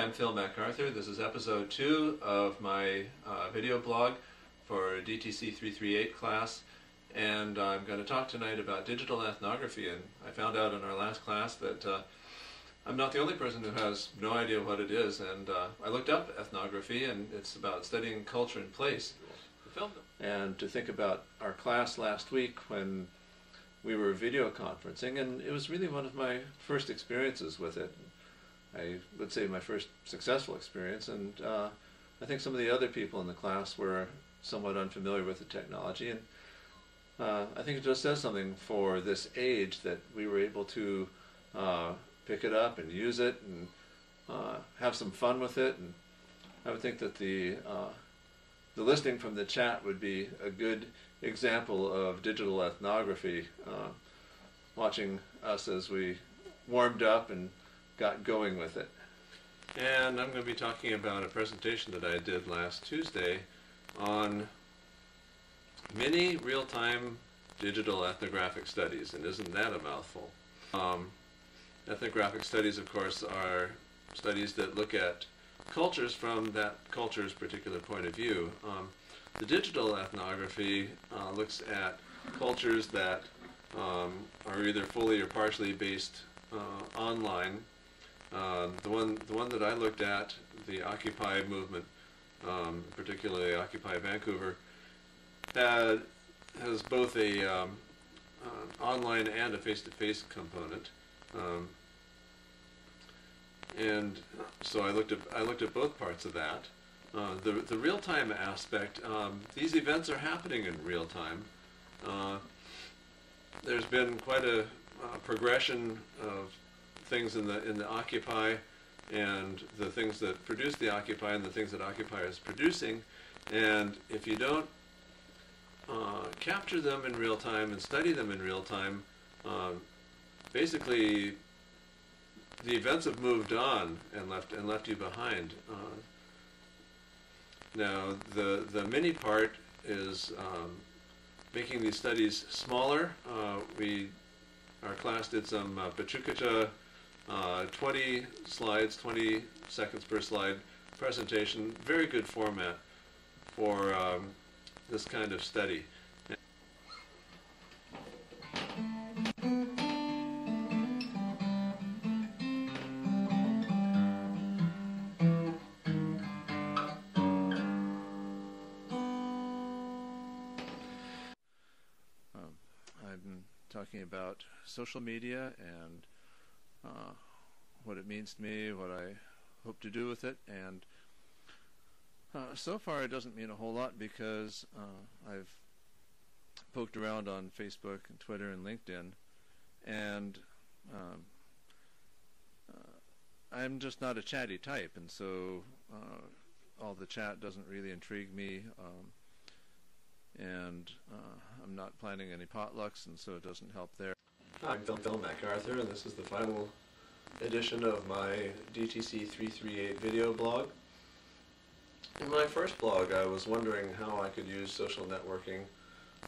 I'm Phil MacArthur. This is episode 2 of my video blog for DTC338 class, and I'm going to talk tonight about digital ethnography. And I found out in our last class that I'm not the only person who has no idea what it is, and I looked up ethnography, and it's about studying culture and place. And to think about our class last week when we were video conferencing, and it was really one of my first experiences with it. I would say my first successful experience, and I think some of the other people in the class were somewhat unfamiliar with the technology, and I think it just says something for this age that we were able to pick it up and use it and have some fun with it. And I would think that the listing from the chat would be a good example of digital ethnography, watching us as we warmed up and got going with it. And I'm going to be talking about a presentation that I did last Tuesday on mini real-time digital ethnographic studies, and isn't that a mouthful? Ethnographic studies, of course, are studies that look at cultures from that culture's particular point of view. The digital ethnography looks at cultures that are either fully or partially based online. The one that I looked at, the Occupy movement, particularly Occupy Vancouver, has both a online and a face-to-face component, and so I looked at both parts of that. The real-time aspect, these events are happening in real time. There's been quite a progression of things in the Occupy, and the things that produce the Occupy and the things that Occupy is producing, and if you don't capture them in real time and study them in real time, basically the events have moved on and left you behind. Now the mini part is making these studies smaller. Our class did some Pachucacha 20 slides, 20 seconds per slide presentation. Very good format for this kind of study. I'm talking about social media and what it means to me, what I hope to do with it, and so far it doesn't mean a whole lot because I've poked around on Facebook and Twitter and LinkedIn, and I'm just not a chatty type, and so all the chat doesn't really intrigue me, and I'm not planning any potlucks, and so it doesn't help there. Hi, I'm Phil MacArthur, and this is the final edition of my DTC338 video blog. In my first blog, I was wondering how I could use social networking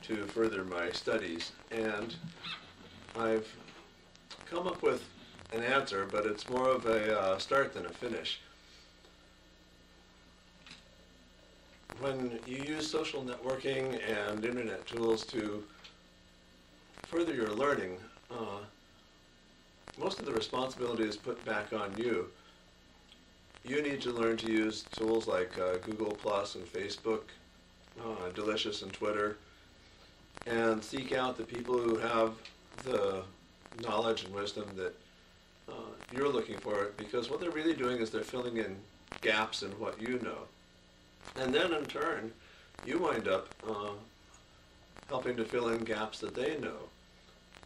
to further my studies, and I've come up with an answer, but it's more of a start than a finish. When you use social networking and internet tools to further your learning, most of the responsibility is put back on you. You need to learn to use tools like Google Plus and Facebook, Delicious and Twitter, and seek out the people who have the knowledge and wisdom that you're looking for, because what they're really doing is they're filling in gaps in what you know. And then in turn, you wind up helping to fill in gaps that they know.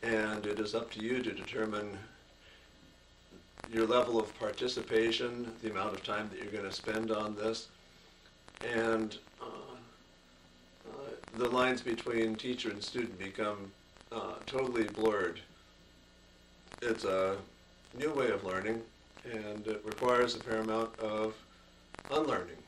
And it is up to you to determine your level of participation, the amount of time that you're going to spend on this, and the lines between teacher and student become totally blurred. It's a new way of learning, and it requires a fair amount of unlearning.